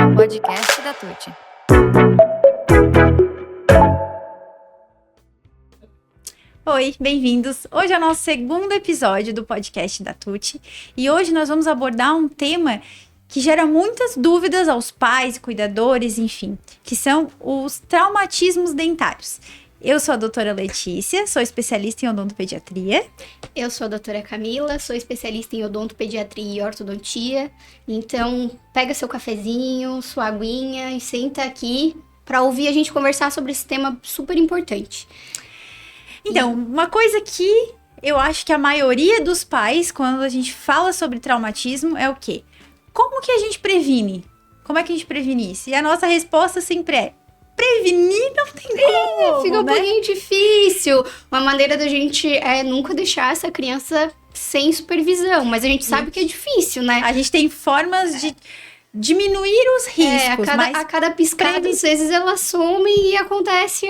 ao podcast da Tuti. Oi, bem-vindos! Hoje é o nosso segundo episódio do podcast da Tuti e hoje nós vamos abordar um tema que gera muitas dúvidas aos pais, cuidadores, enfim, que são os traumatismos dentários. Eu sou a doutora Letícia, sou especialista em odontopediatria. Eu sou a doutora Camila, sou especialista em odontopediatria e ortodontia. Então, pega seu cafezinho, sua aguinha e senta aqui para ouvir a gente conversar sobre esse tema super importante. Então, uma coisa que eu acho que a maioria dos pais, quando a gente fala sobre traumatismo, é o quê? Como que a gente previne? Como é que a gente previne isso? E a nossa resposta sempre é: prevenir não tem como, Fica um né? pouquinho difícil. Uma maneira da gente é nunca deixar essa criança sem supervisão. Mas a gente sabe que é difícil, né? A gente tem formas de diminuir os riscos, mas a cada piscada, às vezes, ela some e acontece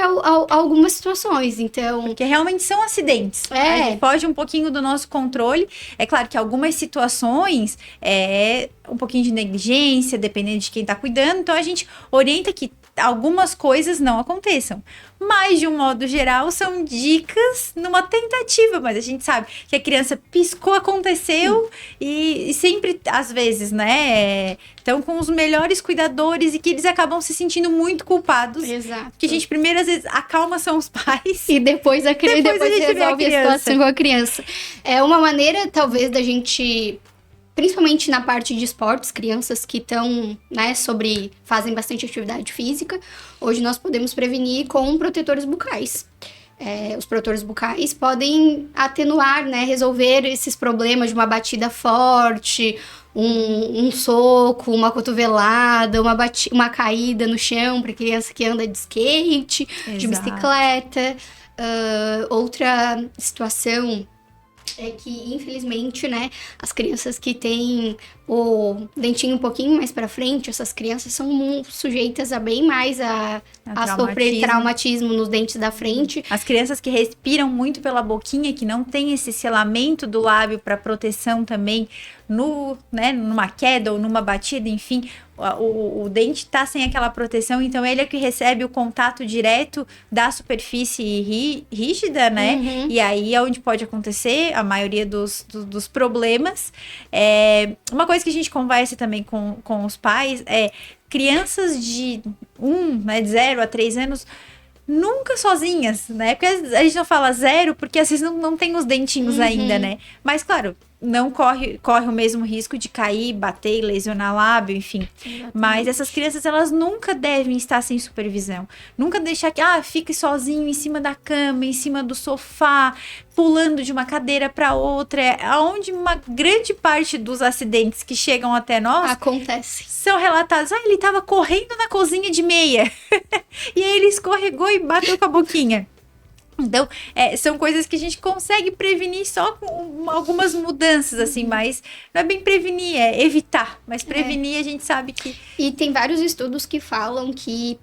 algumas situações. Então, porque realmente são acidentes. A gente foge um pouquinho do nosso controle. É claro que algumas situações é um pouquinho de negligência, dependendo de quem tá cuidando. Então, a gente orienta que algumas coisas não aconteçam. Mas, de um modo geral, são dicas numa tentativa. Mas a gente sabe que a criança piscou, aconteceu. E sempre, às vezes, né, estão com os melhores cuidadores e que eles acabam se sentindo muito culpados. Exato. Que a gente, primeiro, às vezes, acalma são os pais. E depois a criança Depois a gente resolve vê a situação com a criança. É uma maneira, talvez, da gente, principalmente na parte de esportes, crianças que estão, né, fazem bastante atividade física. Hoje nós podemos prevenir com protetores bucais. Os protetores bucais podem atenuar, né, resolver esses problemas de uma batida forte, um soco, uma cotovelada, uma caída no chão para criança que anda de skate, de bicicleta. Outra situação é que, infelizmente, né, as crianças que têm o dentinho um pouquinho mais pra frente, essas crianças são sujeitas a bem mais a sofrer traumatismo nos dentes da frente. As crianças que respiram muito pela boquinha, que não tem esse selamento do lábio para proteção também numa queda ou numa batida, enfim, o dente tá sem aquela proteção, então ele é que recebe o contato direto da superfície rígida, né? Uhum. E aí é onde pode acontecer a maioria dos problemas. Uma coisa que a gente conversa também com os pais é crianças de 0 a 3 anos nunca sozinhas, né? Porque a gente não fala 0 porque às vezes não tem os dentinhos ainda, né? Mas, claro, não corre o mesmo risco de cair, bater, lesionar lábio, enfim. Exatamente. Mas essas crianças, elas nunca devem estar sem supervisão. Nunca deixar que, fique sozinho em cima da cama, em cima do sofá, pulando de uma cadeira para outra. É onde uma grande parte dos acidentes que chegam até nós acontece. São relatados. Ele estava correndo na cozinha de meia. E aí ele escorregou e bateu com a boquinha. Então, são coisas que a gente consegue prevenir só com algumas mudanças, assim, mas não é bem prevenir, é evitar. Mas prevenir a gente sabe que... E tem vários estudos que falam que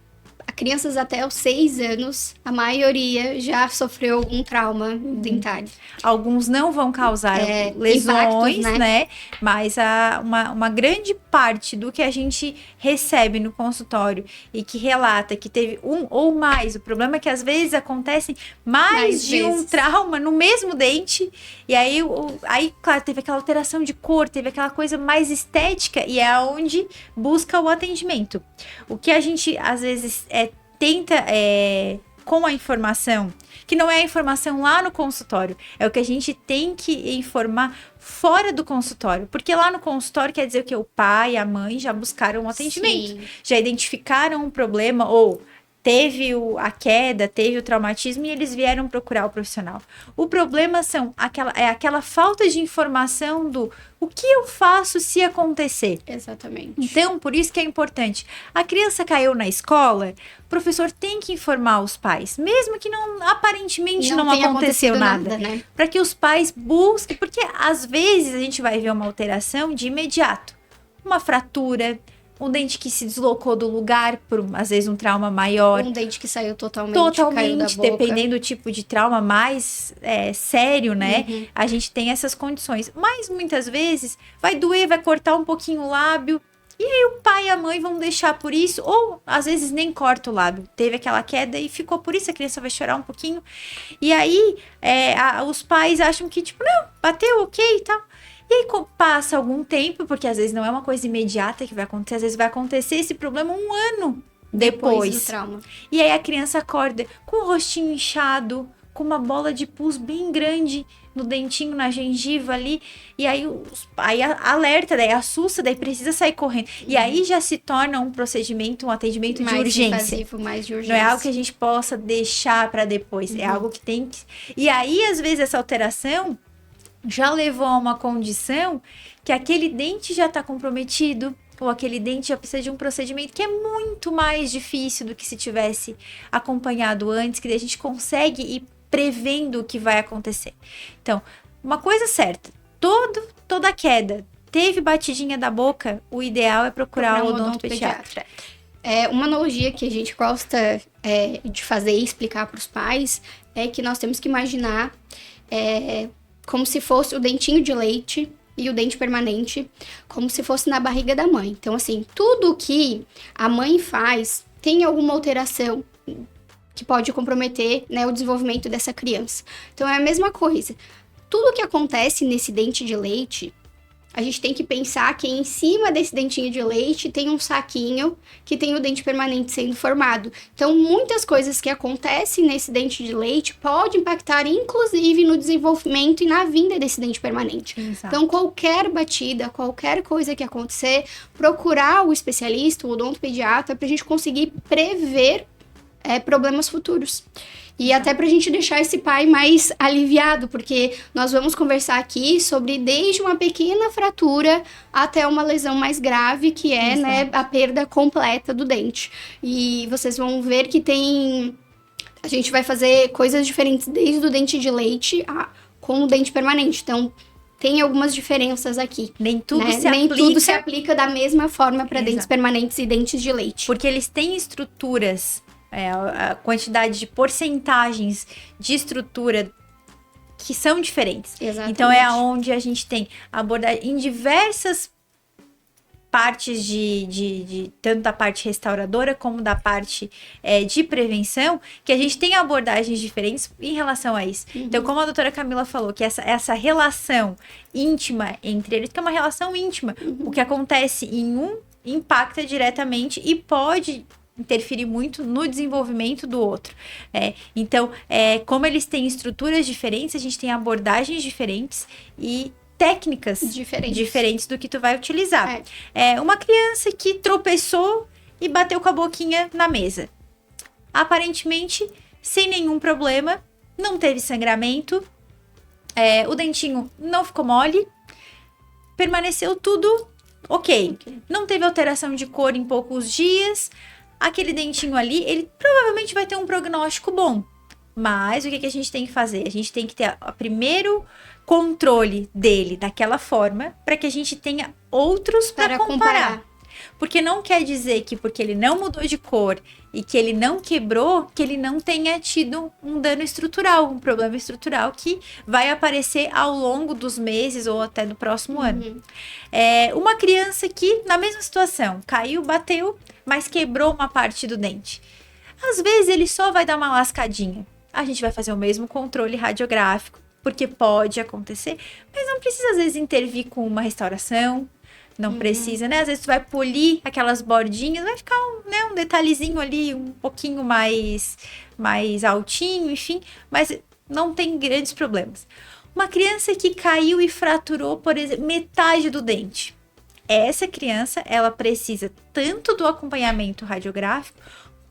crianças até os 6 anos, a maioria já sofreu algum trauma dentário. Alguns não vão causar lesões, impactos, né? Mas uma grande parte do que a gente recebe no consultório e que relata que teve um ou mais, o problema é que às vezes acontecem mais de um trauma no mesmo dente, e aí, claro, teve aquela alteração de cor, teve aquela coisa mais estética, e é onde busca o atendimento. O que a gente, às vezes, tenta, com a informação, que não é a informação lá no consultório, é o que a gente tem que informar fora do consultório, porque lá no consultório quer dizer que o pai e a mãe já buscaram um atendimento, já identificaram um problema, ou teve a queda, teve o traumatismo e eles vieram procurar o profissional. O problema aquela falta de informação do o que eu faço se acontecer. Exatamente. Então, por isso que é importante. A criança caiu na escola, o professor tem que informar os pais, mesmo que aparentemente não aconteceu nada, né? Para que os pais busquem, porque às vezes a gente vai ver uma alteração de imediato. Uma fratura, um dente que se deslocou do lugar por, às vezes, um trauma maior. Um dente que saiu totalmente caiu da boca. Dependendo do tipo de trauma mais sério, né? Uhum. A gente tem essas condições. Mas, muitas vezes, vai doer, vai cortar um pouquinho o lábio. E aí o pai e a mãe vão deixar por isso, ou às vezes nem corta o lábio. Teve aquela queda e ficou por isso, a criança vai chorar um pouquinho. E aí os pais acham que, tipo, não, bateu, ok e tal. E aí passa algum tempo, porque às vezes não é uma coisa imediata que vai acontecer, às vezes vai acontecer esse problema 1 ano depois do trauma. E aí a criança acorda com o rostinho inchado, com uma bola de pus bem grande no dentinho, na gengiva ali, e aí alerta, daí assusta, daí precisa sair correndo. E aí já se torna um procedimento, um atendimento mais de urgência. Invasivo, mais de urgência. Não é algo que a gente possa deixar para depois, é algo que tem que... E aí, às vezes, essa alteração já levou a uma condição que aquele dente já está comprometido, ou aquele dente já precisa de um procedimento que é muito mais difícil do que se tivesse acompanhado antes, que daí a gente consegue ir prevendo o que vai acontecer. Então, uma coisa certa, toda queda teve batidinha da boca, o ideal é procurar o odontopediatra. Uma analogia que a gente gosta de fazer e explicar para os pais é que nós temos que imaginar como se fosse o dentinho de leite e o dente permanente, como se fosse na barriga da mãe. Então, assim, tudo que a mãe faz tem alguma alteração que pode comprometer, né, o desenvolvimento dessa criança. Então, é a mesma coisa. Tudo que acontece nesse dente de leite, a gente tem que pensar que em cima desse dentinho de leite tem um saquinho que tem o dente permanente sendo formado. Então, muitas coisas que acontecem nesse dente de leite podem impactar, inclusive, no desenvolvimento e na vinda desse dente permanente. Exato. Então, qualquer batida, qualquer coisa que acontecer, procurar o especialista, o odontopediatra, para a gente conseguir prever problemas futuros. E até pra gente deixar esse pai mais aliviado, porque nós vamos conversar aqui sobre desde uma pequena fratura até uma lesão mais grave, que é, né, a perda completa do dente. E vocês vão ver que a gente vai fazer coisas diferentes desde o dente de leite com o dente permanente. Então, tem algumas diferenças aqui. Nem tudo, né? Tudo se aplica da mesma forma para dentes permanentes e dentes de leite. Porque eles têm estruturas... a quantidade de porcentagens de estrutura que são diferentes. Exatamente. Então, é onde a gente tem abordagem em diversas partes tanto da parte restauradora como da parte de prevenção, que a gente tem abordagens diferentes em relação a isso. Uhum. Então, como a doutora Camila falou, que essa relação íntima entre eles, que é uma relação íntima, o que acontece em um impacta diretamente e pode interferir muito no desenvolvimento do outro. Então, como eles têm estruturas diferentes, a gente tem abordagens diferentes e técnicas diferentes do que tu vai utilizar. Uma criança que tropeçou e bateu com a boquinha na mesa. Aparentemente, sem nenhum problema, não teve sangramento, o dentinho não ficou mole, permaneceu tudo ok. Não teve alteração de cor em poucos dias. Aquele dentinho ali, ele provavelmente vai ter um prognóstico bom. Mas o que a gente tem que fazer? A gente tem que ter o primeiro controle dele daquela forma, para que a gente tenha outros para comparar. Porque não quer dizer que porque ele não mudou de cor e que ele não quebrou, que ele não tenha tido um dano estrutural, um problema estrutural que vai aparecer ao longo dos meses ou até do próximo ano. Uma criança que, na mesma situação, caiu, bateu, mas quebrou uma parte do dente. Às vezes ele só vai dar uma lascadinha. A gente vai fazer o mesmo controle radiográfico, porque pode acontecer, mas não precisa às vezes intervir com uma restauração. Não precisa, né? Às vezes tu vai polir aquelas bordinhas, vai ficar um detalhezinho ali, um pouquinho mais altinho, enfim. Mas não tem grandes problemas. Uma criança que caiu e fraturou, por exemplo, metade do dente. Essa criança, ela precisa tanto do acompanhamento radiográfico,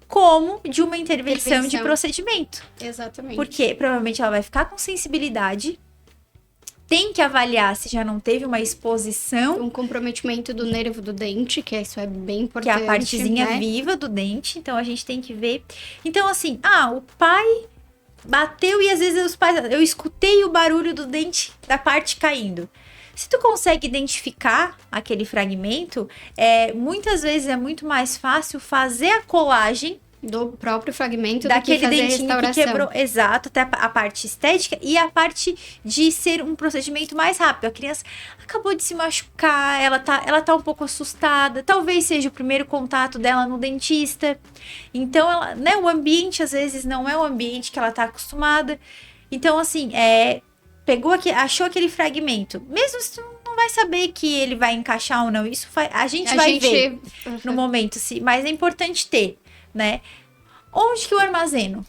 como de uma intervenção de procedimento. Exatamente. Porque provavelmente ela vai ficar com sensibilidade. Tem que avaliar se já não teve uma exposição. Um comprometimento do nervo do dente, que isso é bem importante. Que é a partezinha viva do dente. Então, a gente tem que ver. Então, assim, o pai bateu e às vezes os pais... Eu escutei o barulho do dente, da parte caindo. Se tu consegue identificar aquele fragmento, muitas vezes é muito mais fácil fazer a colagem Do próprio fragmento daquele do que fazer a dentinho que restauração. quebrou. Exato, até a parte estética e a parte de ser um procedimento mais rápido. A criança acabou de se machucar, ela tá um pouco assustada, talvez seja o primeiro contato dela no dentista. Então, ela, né, o ambiente às vezes não é o ambiente que ela tá acostumada. Então, assim, pegou aqui, achou aquele fragmento. Mesmo se tu não vai saber que ele vai encaixar ou não, isso a gente vai ver no momento, mas é importante ter, né? Onde que eu armazeno?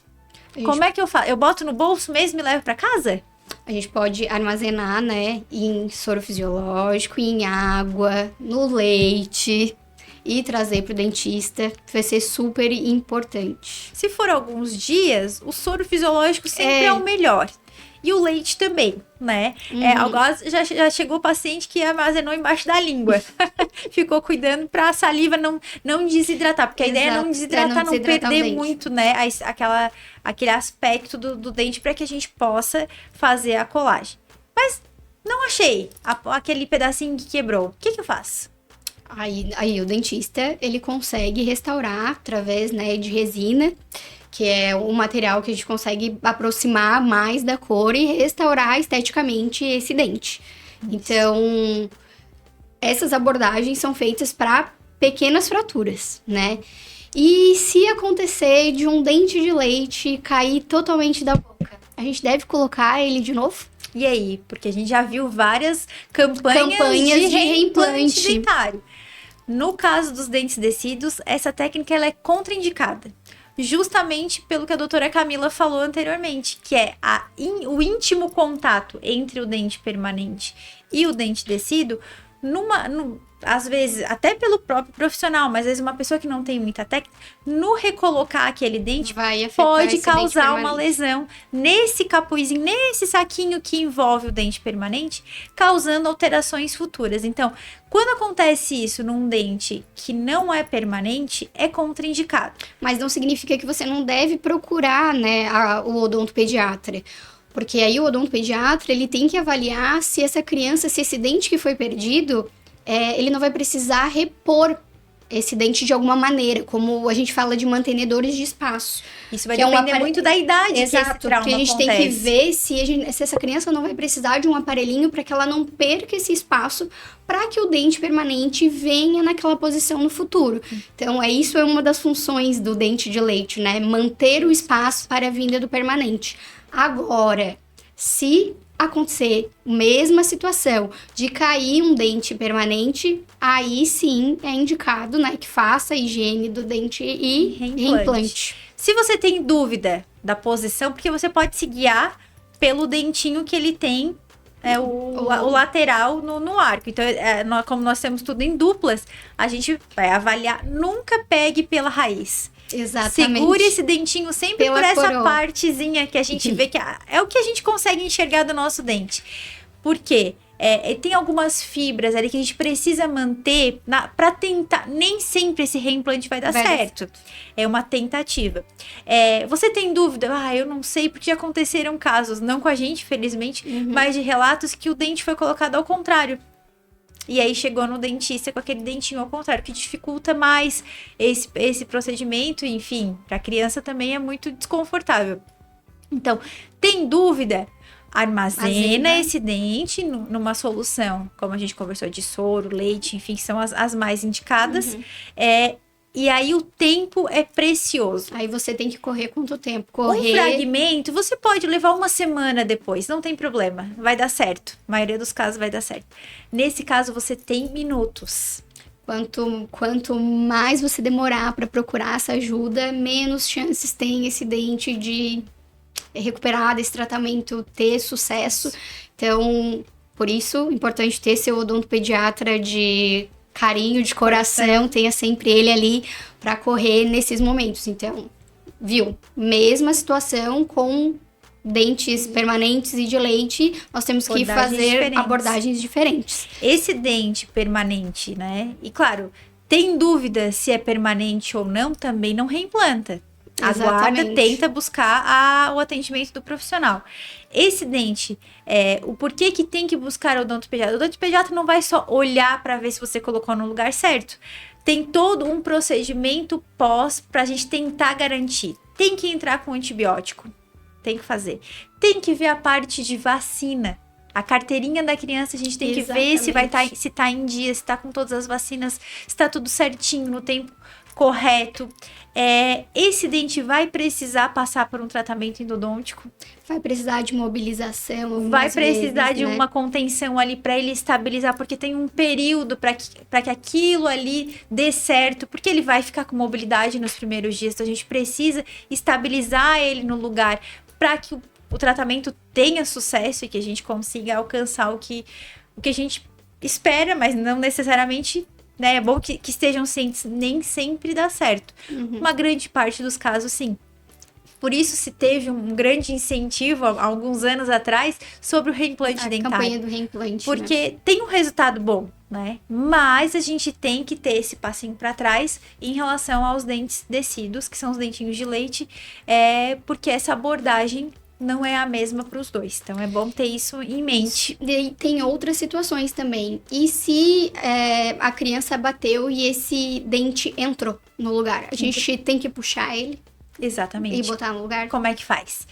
Como é que eu faço? Eu boto no bolso mesmo e levo para casa? A gente pode armazenar, né, em soro fisiológico, em água, no leite e trazer pro dentista. Vai ser super importante. Se for alguns dias, o soro fisiológico sempre é o melhor. E o leite também, né? Já chegou o paciente que armazenou embaixo da língua. Ficou cuidando pra saliva não desidratar. Porque a ideia é não desidratar, não perder muito, né? Aquele aspecto do dente para que a gente possa fazer a colagem. Mas não achei aquele pedacinho que quebrou. O que eu faço? Aí o dentista, ele consegue restaurar através, né, de resina, que é o material que a gente consegue aproximar mais da cor e restaurar esteticamente esse dente. Então, essas abordagens são feitas para pequenas fraturas, né? E se acontecer de um dente de leite cair totalmente da boca, a gente deve colocar ele de novo? E aí? Porque a gente já viu várias campanhas de reimplante dentário. No caso dos dentes descidos, essa técnica ela é contraindicada. Justamente pelo que a doutora Camila falou anteriormente, que é o íntimo contato entre o dente permanente e o dente descido, às vezes, até pelo próprio profissional, mas às vezes uma pessoa que não tem muita técnica, no recolocar aquele dente, pode causar uma lesão nesse capuzinho, nesse saquinho que envolve o dente permanente, causando alterações futuras. Então, quando acontece isso num dente que não é permanente, é contraindicado. Mas não significa que você não deve procurar, né, o odontopediatra. Porque aí o odontopediatra, ele tem que avaliar se essa criança, se esse dente que foi perdido, ele não vai precisar repor esse dente de alguma maneira, como a gente fala de mantenedores de espaço. Isso vai depender muito da idade. Exato, que esse trauma porque a gente acontece. tem que ver se essa criança não vai precisar de um aparelhinho para que ela não perca esse espaço para que o dente permanente venha naquela posição no futuro. Então, isso é uma das funções do dente de leite, né? Manter o espaço para a vinda do permanente. Agora, se acontecer mesma situação de cair um dente permanente, aí sim é indicado, né, que faça a higiene do dente e reimplante. Se você tem dúvida da posição, porque você pode se guiar pelo dentinho que ele tem, o lateral no arco. Então, como nós temos tudo em duplas, a gente vai avaliar, nunca pegue pela raiz. Exatamente. Segure esse dentinho sempre Pela por essa coroa. partezinha que a gente vê que é o que a gente consegue enxergar do nosso dente. Por quê? Tem algumas fibras ali que a gente precisa manter para tentar. Nem sempre esse reimplante vai dar certo. É uma tentativa. Você tem dúvida? Eu não sei, porque aconteceram casos, não com a gente, felizmente, mas de relatos que o dente foi colocado ao contrário. E aí chegou no dentista com aquele dentinho ao contrário, que dificulta mais esse procedimento. Enfim, para a criança também é muito desconfortável. Então, tem dúvida? Armazena esse dente numa solução, como a gente conversou, de soro, leite, enfim, que são as mais indicadas. E aí o tempo é precioso. Aí você tem que correr quanto tempo? Um fragmento, você pode levar uma semana depois, não tem problema, vai dar certo. A maioria dos casos vai dar certo. Nesse caso, você tem minutos. Quanto mais você demorar para procurar essa ajuda, menos chances tem esse dente de recuperar desse tratamento, ter sucesso. Então, por isso, importante ter seu odontopediatra de carinho, de coração, tenha sempre ele ali para correr nesses momentos. Então, viu? Mesma situação com dentes permanentes e de leite, nós temos que fazer abordagens diferentes. Esse dente permanente, né? E claro, tem dúvida se é permanente ou não, também não reimplanta. Aguarda, Exatamente. tenta buscar o atendimento do profissional. Esse dente, o porquê que tem que buscar o odontopediatra? O odontopediatra não vai só olhar para ver se você colocou no lugar certo. Tem todo um procedimento pós para a gente tentar garantir. Tem que entrar com antibiótico. Tem que fazer. Tem que ver a parte de vacina. A carteirinha da criança, a gente tem que ver se tá em dia, se tá com todas as vacinas, se tá tudo certinho, no tempo correto. Esse dente vai precisar passar por um tratamento endodôntico. Vai precisar de mobilização. Vai precisar de uma contenção ali para ele estabilizar, porque tem um período para que aquilo ali dê certo, porque ele vai ficar com mobilidade nos primeiros dias. Então a gente precisa estabilizar ele no lugar para que o tratamento tenha sucesso e que a gente consiga alcançar o que a gente espera, mas não necessariamente, né? É bom que estejam cientes, nem sempre dá certo. Uma grande parte dos casos, sim. Por isso se teve um grande incentivo há alguns anos atrás sobre o reimplante dentário. A campanha do reimplante. Porque tem um resultado bom, né? Mas a gente tem que ter esse passinho para trás em relação aos dentes decíduos, que são os dentinhos de leite, porque essa abordagem não é a mesma para os dois. Então é bom ter isso em mente. E tem outras situações também. E se a criança bateu e esse dente entrou no lugar? A gente tem que puxar ele. Exatamente. E botar no lugar? Como é que faz?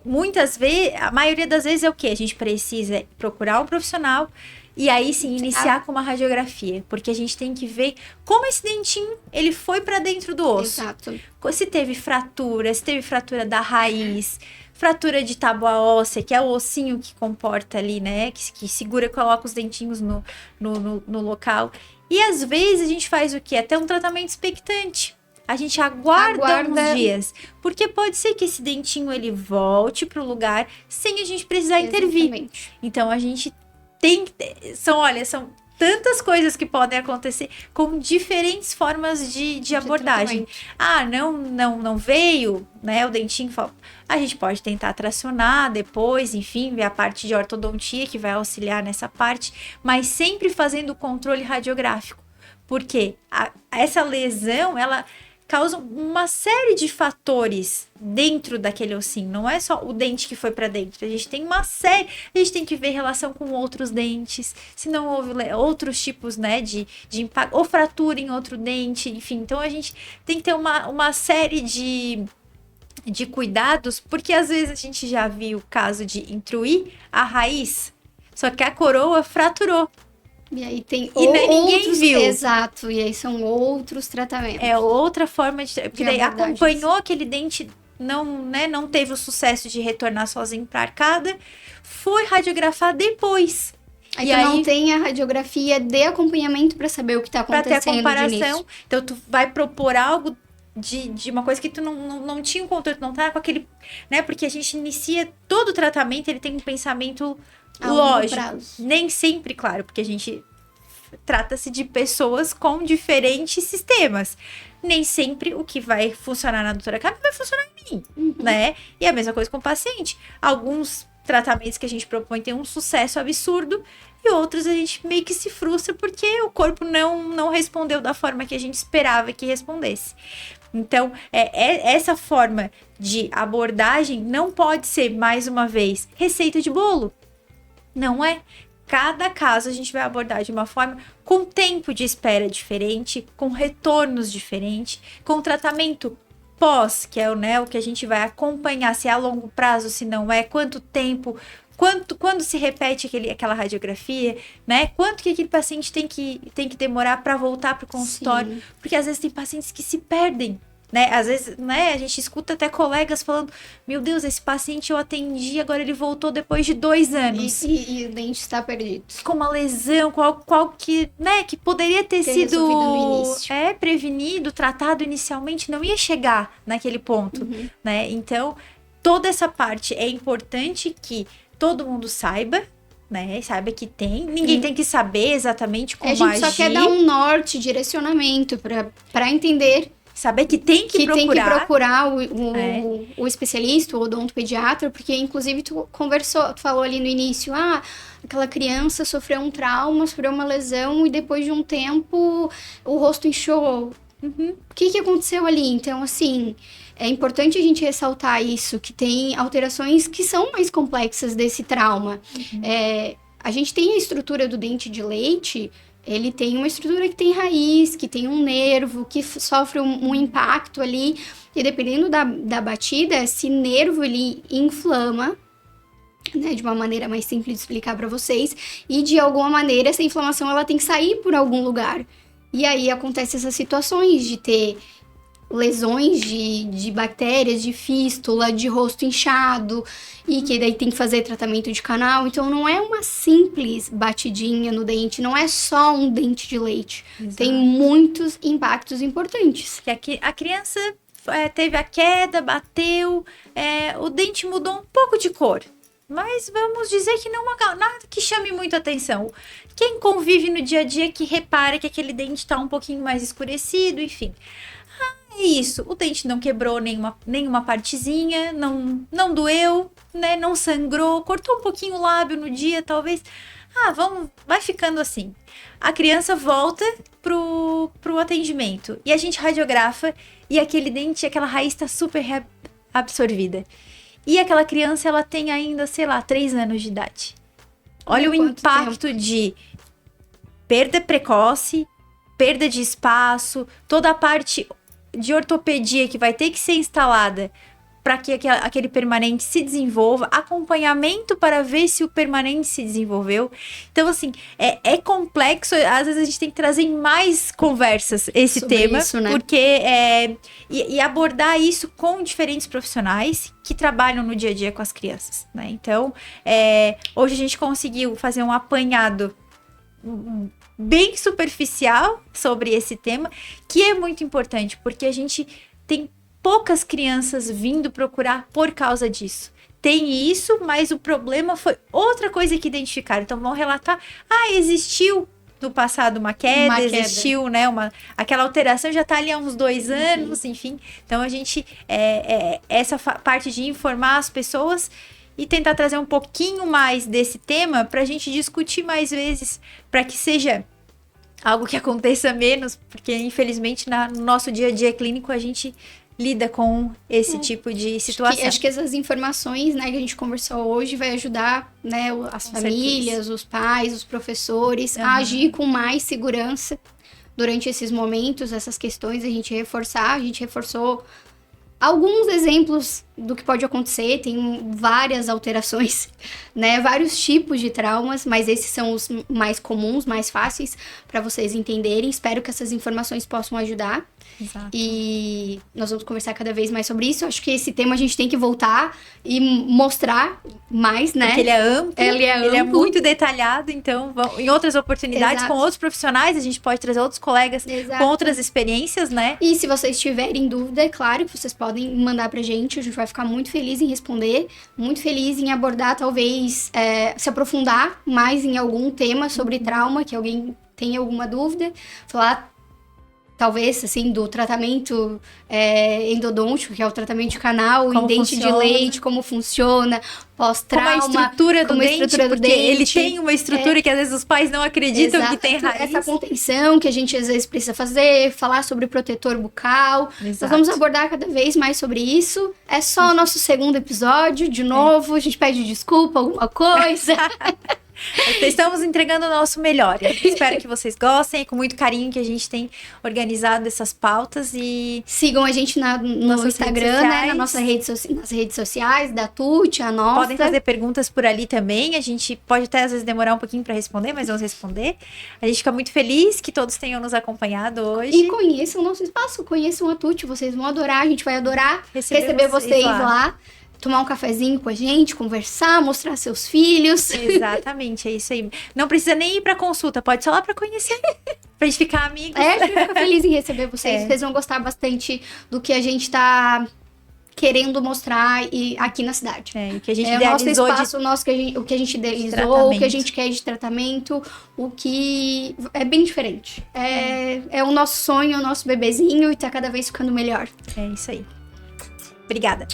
Muitas vezes, a maioria das vezes é o quê? A gente precisa procurar um profissional e aí sim iniciar com uma radiografia, porque a gente tem que ver como esse dentinho ele foi para dentro do osso. Exato. Se teve fratura da raiz, fratura de tábua óssea, que é o ossinho que comporta ali, né? Que segura e coloca os dentinhos no local. E às vezes a gente faz o quê? Até um tratamento expectante. A gente aguarda uns dias, porque pode ser que esse dentinho ele volte para o lugar sem a gente precisar intervir. Então a gente tem que ter, são tantas coisas que podem acontecer com diferentes formas de abordagem. Não veio, né? O dentinho, a gente pode tentar tracionar depois, enfim, ver a parte de ortodontia que vai auxiliar nessa parte, mas sempre fazendo o controle radiográfico, porque essa lesão, ela causam uma série de fatores dentro daquele ossinho. Não é só o dente que foi para dentro. A gente tem uma série... A gente tem que ver relação com outros dentes. Se não houve outros tipos, né, de impacto. Ou fratura em outro dente. Enfim, então a gente tem que ter uma série de cuidados. Porque às vezes a gente já viu o caso de intruir a raiz. Só que a coroa fraturou. E aí tem ninguém viu. Exato, e aí são outros tratamentos. É outra forma de... Porque daí acompanhou aquele dente, não teve o sucesso de retornar sozinho para a arcada, foi radiografar depois. Aí não tem a radiografia de acompanhamento para saber o que está acontecendo. Para ter a comparação. Então tu vai propor algo de uma coisa que tu não tinha um controle, tu não tá com aquele... né? Porque a gente inicia todo o tratamento, ele tem um pensamento... lógico, nem sempre, claro, porque a gente trata-se de pessoas com diferentes sistemas. Nem sempre o que vai funcionar na doutora Carmen vai funcionar em mim, né? E a mesma coisa com o paciente. Alguns tratamentos que a gente propõe têm um sucesso absurdo e outros a gente meio que se frustra porque o corpo não respondeu da forma que a gente esperava que respondesse. Então, essa forma de abordagem não pode ser, mais uma vez, receita de bolo. Não é. Cada caso a gente vai abordar de uma forma com tempo de espera diferente, com retornos diferentes, com tratamento pós, que é o que a gente vai acompanhar, se é a longo prazo, se não é, quanto tempo, quando se repete aquela radiografia, né? Quanto que aquele paciente tem que demorar para voltar para o consultório. Sim. Porque às vezes tem pacientes que se perdem. Né? Às vezes, né, a gente escuta até colegas falando, meu Deus, esse paciente eu atendi, agora ele voltou depois de 2 anos. E o dente está perdido. Com uma lesão, qual que, né, que poderia ter sido no início. Prevenido, tratado inicialmente, não ia chegar naquele ponto, né? Então, toda essa parte é importante que todo mundo saiba, né? Saiba que tem. Ninguém tem que saber exatamente como agir. A gente só quer dar um norte, direcionamto para entender... Saber que tem que procurar. Tem que procurar o especialista, o odontopediatra, porque inclusive tu falou ali no início, aquela criança sofreu um trauma, sofreu uma lesão e depois de um tempo o rosto inchou. O que aconteceu ali? Então, assim, é importante a gente ressaltar isso, que tem alterações que são mais complexas desse trauma. A gente tem a estrutura do dente de leite, ele tem uma estrutura que tem raiz, que tem um nervo, que sofre um impacto ali, e dependendo da batida, esse nervo, ele inflama, né, de uma maneira mais simples de explicar para vocês, e de alguma maneira essa inflamação ela tem que sair por algum lugar. E aí acontecem essas situações de ter lesões de bactérias, de fístula, de rosto inchado, e que daí tem que fazer tratamento de canal. Então não é uma simples batidinha no dente, não é só um dente de leite. Exato. Tem muitos impactos importantes. Que a criança teve a queda, bateu, o dente mudou um pouco de cor. Mas vamos dizer que não é nada que chame muito atenção. Quem convive no dia a dia que repara que aquele dente está um pouquinho mais escurecido, enfim. É isso, o dente não quebrou nenhuma partezinha, não doeu, né? Não sangrou, cortou um pouquinho o lábio no dia, talvez. Vai ficando assim. A criança volta pro atendimento e a gente radiografa e aquele dente, aquela raiz está super absorvida. E aquela criança, ela tem ainda, 3 anos de idade. Olha o impacto de perda precoce, perda de espaço, toda a parte de ortopedia que vai ter que ser instalada para que aquele permanente se desenvolva, acompanhamento para ver se o permanente se desenvolveu. Então, assim, é complexo, às vezes a gente tem que trazer em mais conversas esse sobre tema, isso, né? Porque e abordar isso com diferentes profissionais que trabalham no dia a dia com as crianças, né? Então, hoje a gente conseguiu fazer um apanhado bem superficial sobre esse tema, que é muito importante, porque a gente tem poucas crianças vindo procurar por causa disso. Tem isso, mas o problema foi outra coisa que identificaram. Então vão relatar, existiu no passado uma queda. Existiu, né, aquela alteração já está ali há uns 2 anos, enfim. Então a gente, essa parte de informar as pessoas e tentar trazer um pouquinho mais desse tema para a gente discutir mais vezes, para que seja algo que aconteça menos, porque infelizmente no nosso dia a dia clínico a gente lida com esse tipo de situação. Acho que essas informações, né, que a gente conversou hoje vai ajudar, né, as famílias, os pais, os professores a agir com mais segurança durante esses momentos, essas questões, a gente reforçou alguns exemplos do que pode acontecer, tem várias alterações, né? Vários tipos de traumas, mas esses são os mais comuns, mais fáceis para vocês entenderem. Espero que essas informações possam ajudar. Exato. E nós vamos conversar cada vez mais sobre isso. Acho que esse tema a gente tem que voltar e mostrar mais, né? Porque ele é amplo, ele é muito detalhado, então em outras oportunidades, com outros profissionais, a gente pode trazer outros colegas com outras experiências, né? E se vocês tiverem dúvida, é claro que vocês podem mandar pra gente, a gente vai ficar muito feliz em responder, muito feliz em abordar, talvez, se aprofundar mais em algum tema sobre trauma, que alguém tenha alguma dúvida, falar talvez, assim, do tratamento endodôntico, que é o tratamento de canal, em dente de leite, como funciona, pós-trauma. Como a estrutura do dente, porque ele tem uma estrutura que às vezes os pais não acreditam que tem raiz. Essa contenção que a gente às vezes precisa fazer, falar sobre protetor bucal. Nós vamos abordar cada vez mais sobre isso. É só o nosso 2º episódio, de novo, a gente pede desculpa, alguma coisa. Estamos entregando o nosso melhor. Espero que vocês gostem. É com muito carinho que a gente tem organizado essas pautas. E sigam a gente no Instagram, né? Nas redes sociais da Tuti, a nossa. Podem fazer perguntas por ali também. A gente pode até às vezes demorar um pouquinho para responder, mas vamos responder. A gente fica muito feliz que todos tenham nos acompanhado hoje. E conheçam o nosso espaço, conheçam a Tuti. Vocês vão adorar, a gente vai adorar receber vocês lá. Tomar um cafezinho com a gente, conversar, mostrar seus filhos. Exatamente, é isso aí. Não precisa nem ir pra consulta, pode só lá pra conhecer, pra gente ficar amigos. A gente fica feliz em receber vocês. Vocês vão gostar bastante do que a gente tá querendo mostrar aqui na cidade. O que a gente idealizou, o nosso espaço, o que a gente idealizou, o que a gente quer de tratamento, o que é bem diferente. É o nosso sonho, o nosso bebezinho e tá cada vez ficando melhor. É isso aí. Obrigada.